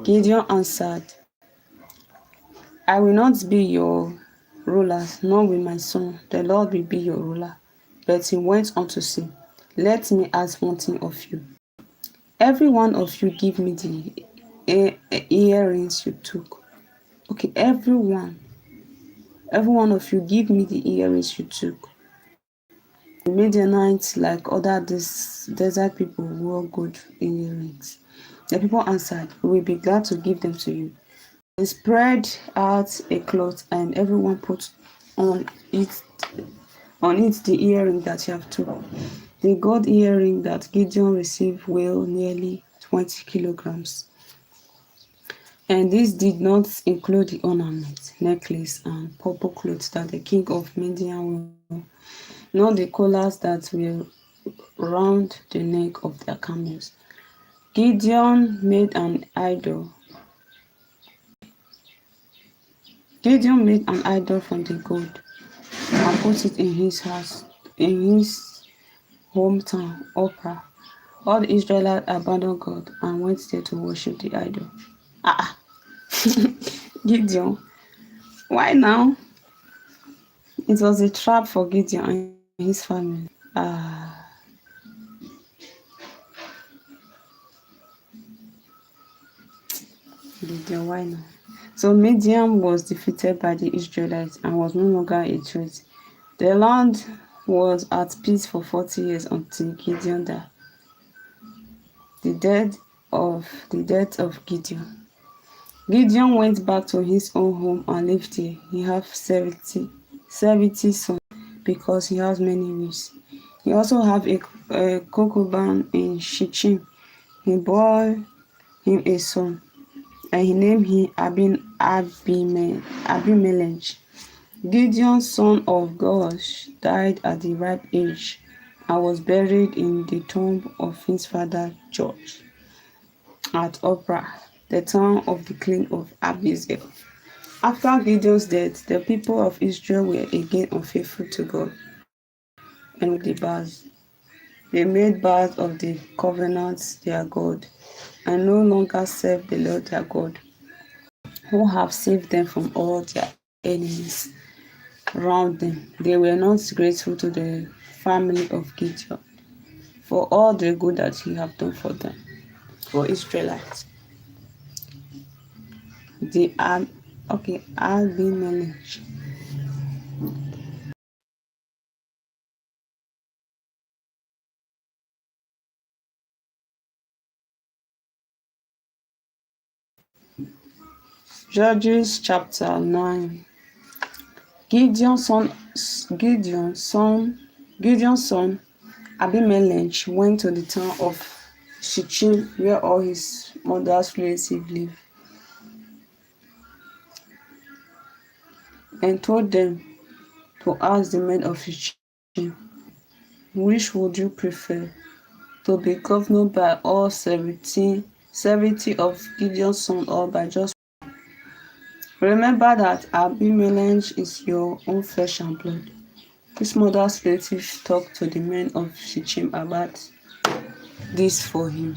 Gideon answered, "I will not be your ruler, nor will my son. The Lord will be your ruler." But he went on to say, "Let me ask one thing of you. Every one of you give me the earrings you took." Okay, every one of you give me the earrings you took. The Midianites, like other desert people, wore good earrings. The people answered, "We will be glad to give them to you." They spread out a cloth, and everyone put on it the earring that he have took. The gold earring that Gideon received weighed nearly 20 kilograms. And this did not include the ornaments, necklace, and purple clothes that the king of Midian wore, nor the collars that were round the neck of their camels. Gideon made an idol from the gold and put it in his house, in his hometown, Opera. All the Israelites abandoned God and went there to worship the idol. Ah, Gideon, why now? It was a trap for Gideon and his family. Gideon, why now? So Midian was defeated by the Israelites and was no longer a threat. The land was at peace for 40 years until Gideon died. The death of Gideon. Gideon went back to his own home and lived there. He had 70 sons because he has many wives. He also had a concubine in Shittim. He bore him a son, and he named him Abimelech. Gideon, son of Joash, died at the ripe age and was buried in the tomb of his father Joash at Ophrah, the town of the king of Abizel. After Gideon's death, the people of Israel were again unfaithful to God and worshipped the Baals. They made Baals of the covenant their God and no longer served the Lord their God, who have saved them from all their enemies round them. They were not grateful to the family of Gideon for all the good that he had done for them, for Israelites. The Abimelech. Judges chapter 9. Gideon's son, Gideon's son, Gideon's son Abimelech went to the town of Shittim where all his mother's relatives lived and told them to ask the men of Shittim, which would you prefer, to be governed by all 70 of Gideon's sons or by just remember that Abimelech is your own flesh and blood. His mother's relatives talked to the men of Shittim about this for him.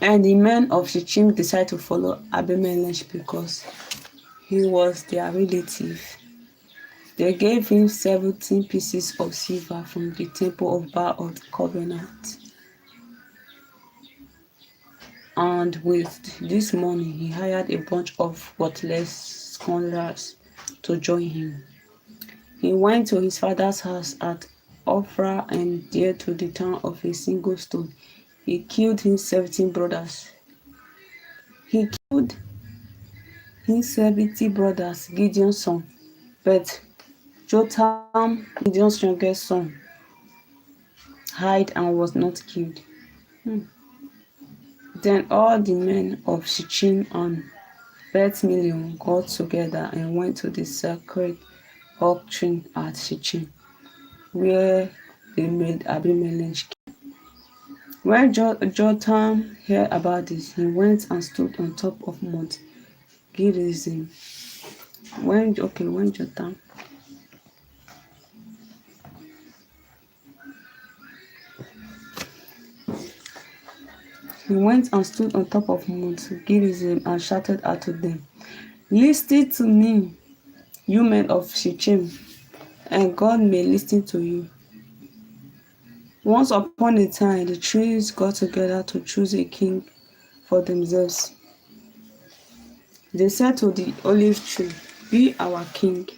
And the men of Shittim decided to follow Abimelech because he was their relative. They gave him 17 pieces of silver from the temple of Baal of the covenant. And with this money, he hired a bunch of worthless scoundrels to join him. He went to his father's house at Ophrah and there to the town of a single stone. He killed his 17 brothers. He killed his 70 brothers, Gideon's son. But Jotham, Gideon's youngest son, hid and was not killed. Then all the men of Shittim and Beth Million got together and went to the sacred oak tree at Shittim, where they made Abimelech king. When Jotham heard about this, he went and stood on top of Mount Gerizim. When Jotham He went and stood on top of Mount Gerizim and shouted out to them, "Listen to me, you men of Shittim, and God may listen to you. Once upon a time, the trees got together to choose a king for themselves. They said to the olive tree, 'Be our king.'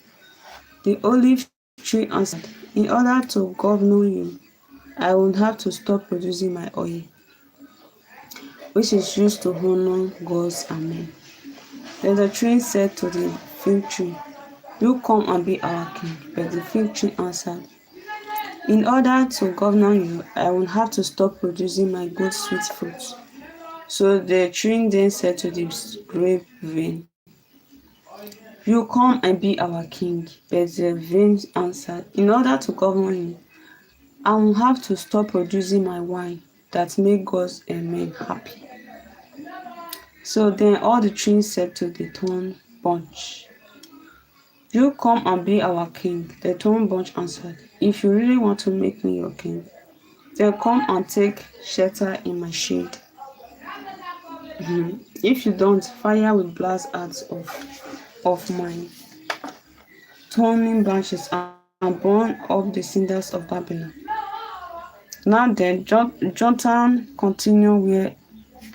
The olive tree answered, 'In order to govern you, I would have to stop producing my oil, which is used to honor gods and men.' Then the tree said to the fig tree, 'You come and be our king.' But the fig tree answered, 'In order to govern you, I will have to stop producing my good sweet fruit, So the twin then said to the raven, "You come and be our king." But the raven answered, "In order to govern you, I will have to stop producing my wine that make gods and men happy." So then all the twins said to the thorn bunch, "You come and be our king." The thorn bunch answered, "If you really want to make me your king, then come and take shelter in my shade. If you don't, fire will blast out of my thorny branches and burn up the cinders of Babylon." Now then, Jonathan continued where.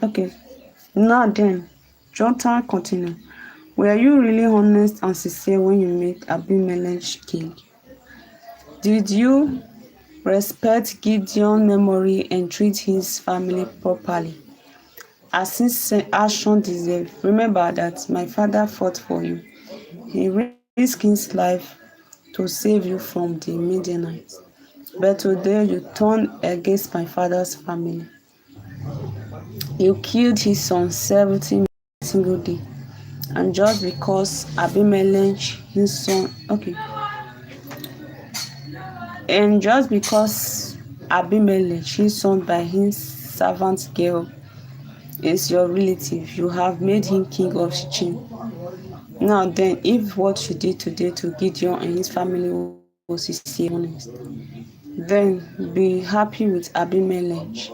Okay. Now then, Jonathan continued. Were you really honest and sincere when you made Abimelech king? Did you respect Gideon's memory and treat his family properly, as his action deserved? Remember that my father fought for you. He risked his life to save you from the Midianites. But today you turn against my father's family. You killed his son 70 single day. And just because Abimelech, his son, okay, and just because Abimelech, his son by his servant girl, is your relative, you have made him king of Shechem. Now then, if what you did today to Gideon and his family was sincere and honest, then be happy with Abimelech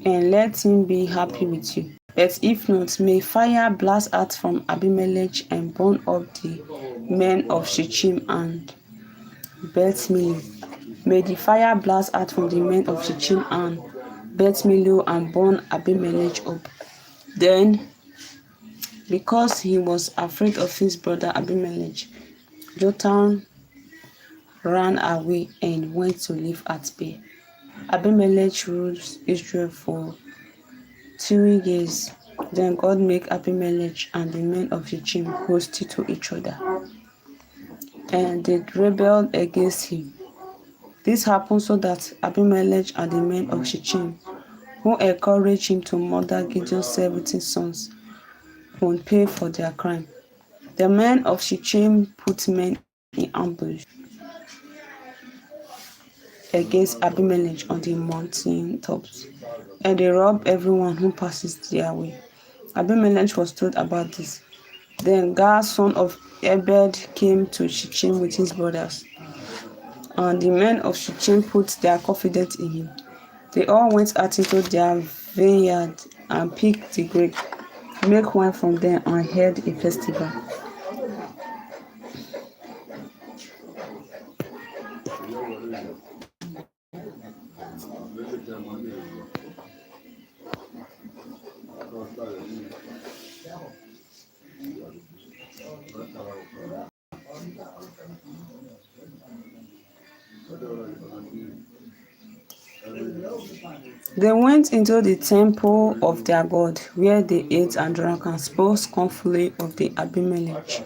and let him be happy with you. But if not, may fire blast out from Abimelech and burn up the men of Shechem and Beth Millo. May the fire blast out from the men of Shechem and Beth Millo and burn Abimelech up. Then, because he was afraid of his brother Abimelech, Jotham ran away and went to live at Beer. Abimelech ruled Israel for 3 years. Then God made Abimelech and the men of Shechem hostile to each other, and they rebelled against him. This happened so that Abimelech and the men of Shechem, who encouraged him to murder Gideon's 17 sons, would pay for their crime. The men of Shechem put men in ambush against Abimelech on the mountain tops, and they robbed everyone who passes their way. Abimelech was told about this. Then Gad, son of Ebed, came to Shechem with his brothers, and the men of Shechem put their confidence in him. They all went out into their vineyard and picked the grape, make wine from them, and held a festival. They went into the temple of their God, where they ate and drank and spoke scornfully of Abimelech.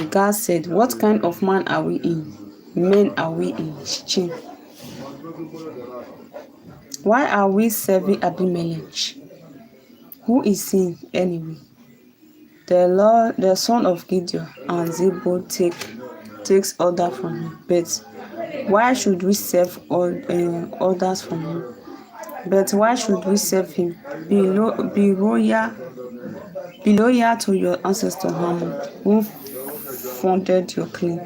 God said, "What kind of man are we in? Men are we in Shechem? Why are we serving Abimelech? Who is he anyway?" The son of Gideon and Zebul takes order from him. But why should we serve orders from him? But why should we serve him? Be loyal to your ancestor Haman, who founded your claim.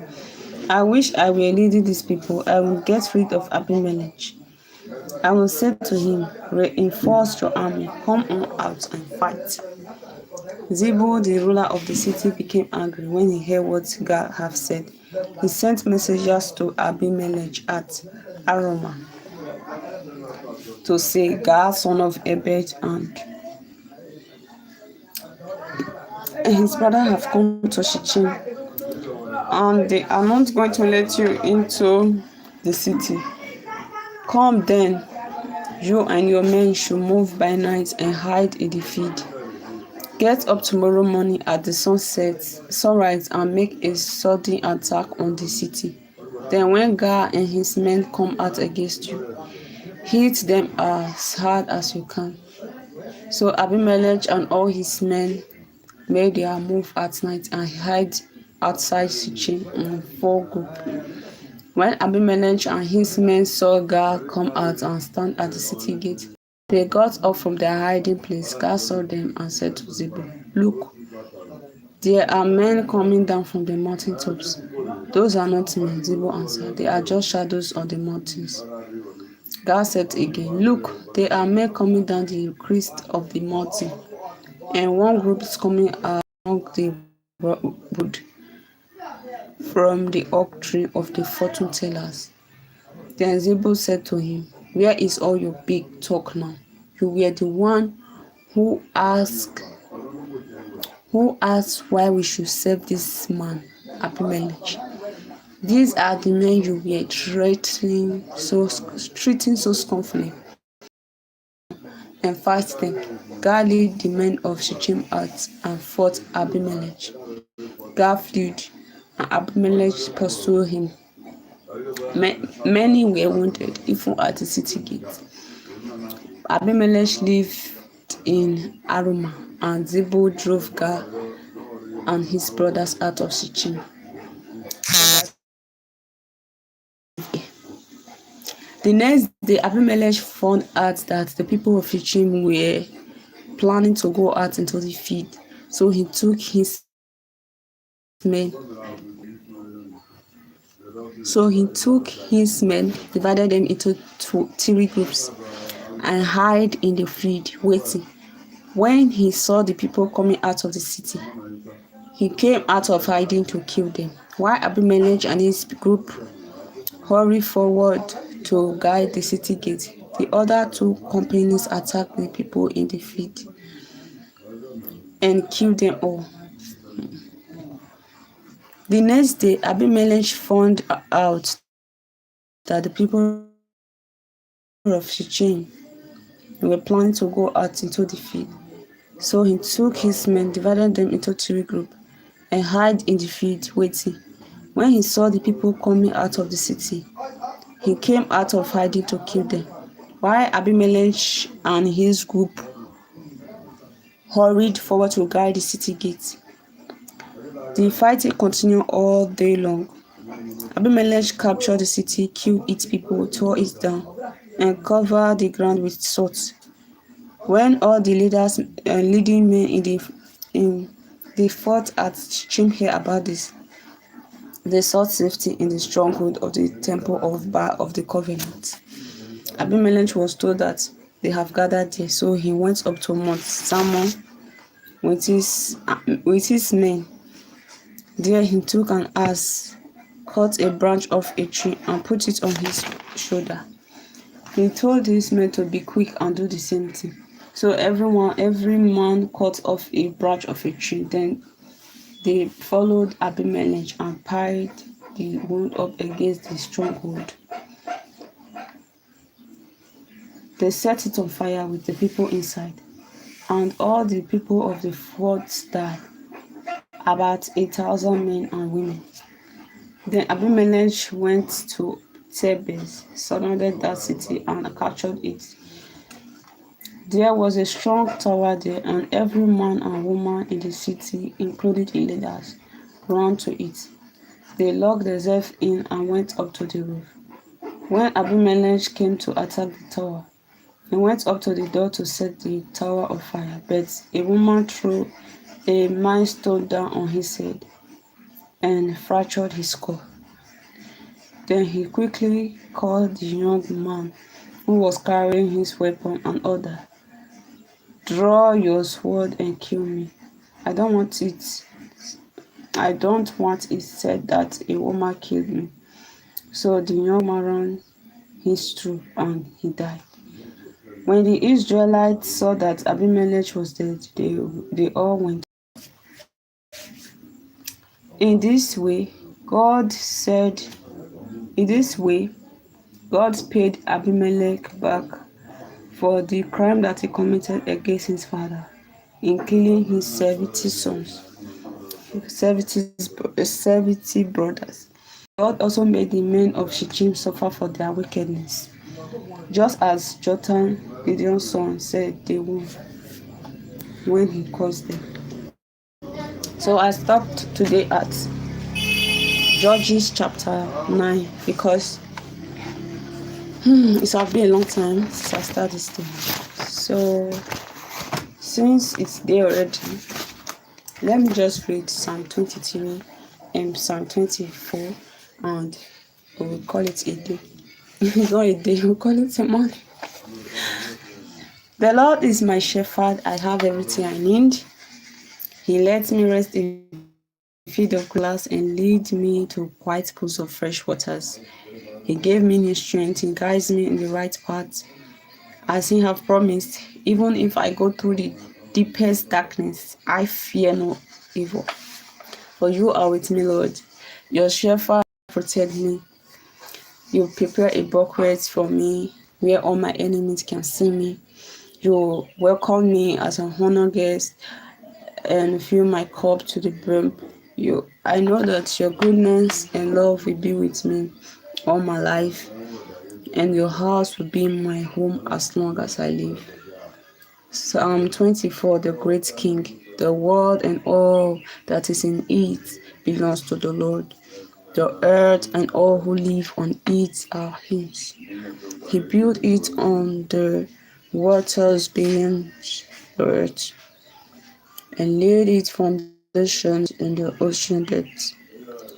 I wish I were leading these people. I will get rid of Abimelech. I will say to him, reinforce your army, come on out and fight. Zebul, the ruler of the city, became angry when he heard what God had said. He sent messengers to Abimelech at Arumah to say, "God, son of Ebed, and his brother have come to Shechem, and they are not going to let you into the city. Come then, you and your men should move by night and hide in the field. Get up tomorrow morning at the sunrise and make a sudden attack on the city. Then when God and his men come out against you, hit them as hard as you can. So Abimelech and all his men made their move at night and hid outside Shechem in four groups. When Abimelech and his men saw Gad come out and stand at the city gate, they got up from their hiding place. Gad saw them and said to Zebul, "Look, there are men coming down from the mountain tops." "Those are not men," Zebul answered. "They are just shadows on the mountains." Gad said again, "Look, there are men coming down the crest of the mountain, and one group is coming along the wood from the oak tree of the fortune tellers." Then Zebul said to him, "Where is all your big talk now? You were the one who asked why we should serve this man, Abimelech. These are the men you were treating so scornfully. Now and fight them." Gad led the men of Shechem out and fought Abimelech. Gad fled, and Abimelech pursued him. Many were wounded, even at the city gate. Abimelech lived in Arumah, and Zebul drove Gad and his brothers out of Shechem. The next day, Abimelech found out that the people of Shechem were planning to go out into the field. So he took his men, divided them into three groups, and hid in the field, waiting. When he saw the people coming out of the city, he came out of hiding to kill them. While Abimelech and his group hurried forward to guard the city gate, the other two companies attacked the people in the field and killed them all. The next day, Abimelech found out that the people of Shechem were planning to go out into the field. So he took his men, divided them into three groups, and hid in the field, waiting. When he saw the people coming out of the city, he came out of hiding to kill them. While Abimelech and his group hurried forward to guard the city gate, the fighting continued all day long. Abimelech captured the city, killed its people, tore it down, and covered the ground with salt. When all the leading men in the fort at Shechem heard about this, they sought safety in the stronghold of the temple of Baal of the covenant. Abimelech was told that they have gathered there, so he went up to Mount Salmon with his men. There he took an axe, cut a branch off a tree, and put it on his shoulder. He told his men to be quick and do the same thing. So every man cut off a branch of a tree. Then they followed Abimelech and piled the wood up against the stronghold. They set it on fire with the people inside, and all the people of the fort died, about 1,000 men and women. Then Abimelech went to Thebez, surrounded that city, and captured it. There was a strong tower there, and every man and woman in the city, including the leaders, ran to it. They locked themselves in and went up to the roof. When Abimelech came to attack the tower, he went up to the door to set the tower on fire, but a woman threw a millstone down on his head and fractured his skull. Then he quickly called the young man who was carrying his weapon and ordered, "Draw your sword and kill me. I don't want it said that a woman killed me." So the young man ran his troop and he died. When the Israelites saw that Abimelech was dead, they all went. In this way, God paid Abimelech back for the crime that he committed against his father in killing his 70 brothers. God also made the men of Shechem suffer for their wickedness. just as Jotham, Gideon's son, said they would when he caused them. So I stopped today at Judges chapter 9 because it's have been a long time since I started this thing. So since it's there already, let me just read Psalm 23 and Psalm 24, and we will call it a day. It's not a day, we'll call it a month. The Lord is my shepherd, I have everything I need. He lets me rest in field of grass and lead me to quiet pools of fresh waters. He gave me new strength, He guides me in the right path, as He have promised. Even if I go through the deepest darkness, I fear no evil. For you are with me, Lord. Your shepherd protect me. You prepare a banquet for me where all my enemies can see me. You welcome me as an honored guest and fill my cup to the brim. I know that your goodness and love will be with me all my life, and your house will be my home as long as I live. Psalm 24, the great King. The world and all that is in it belongs to the Lord. The earth and all who live on it are His. He built it on the waters beyond the earth and laid its foundations in the ocean depths.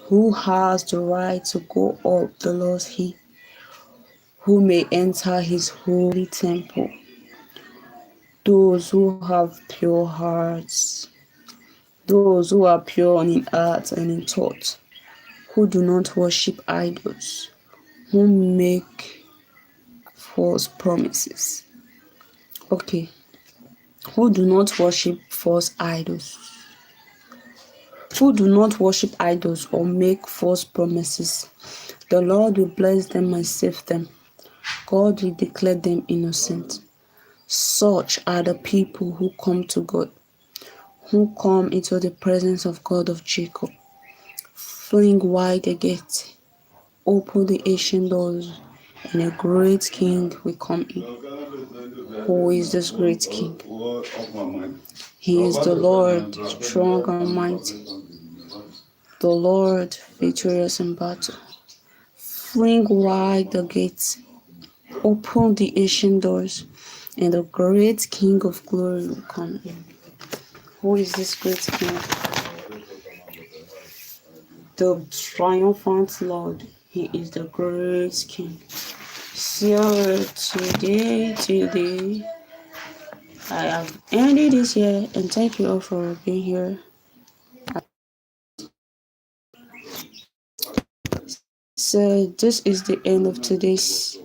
Who has the right to go up the Lord's hill? Who may enter His holy temple? Those who have pure hearts, those who are pure in heart and in thought, who do not worship idols, who make false promises. Okay, who do not worship false idols, who do not worship idols or make false promises. The Lord will bless them and save them. God will declare them innocent. Such are the people who come to God, who come into the presence of God of Jacob. Fling wide the gate, open the ancient doors, and a great king will come in. Who is this great king? He is the Lord, strong and mighty, the Lord, victorious in battle. Fling wide the gates, open the ancient doors, and the great King of glory will come in. Who is this great King? The triumphant Lord. He is the great King. So today, I have ended this year, and thank you all for being here. So this is the end of today's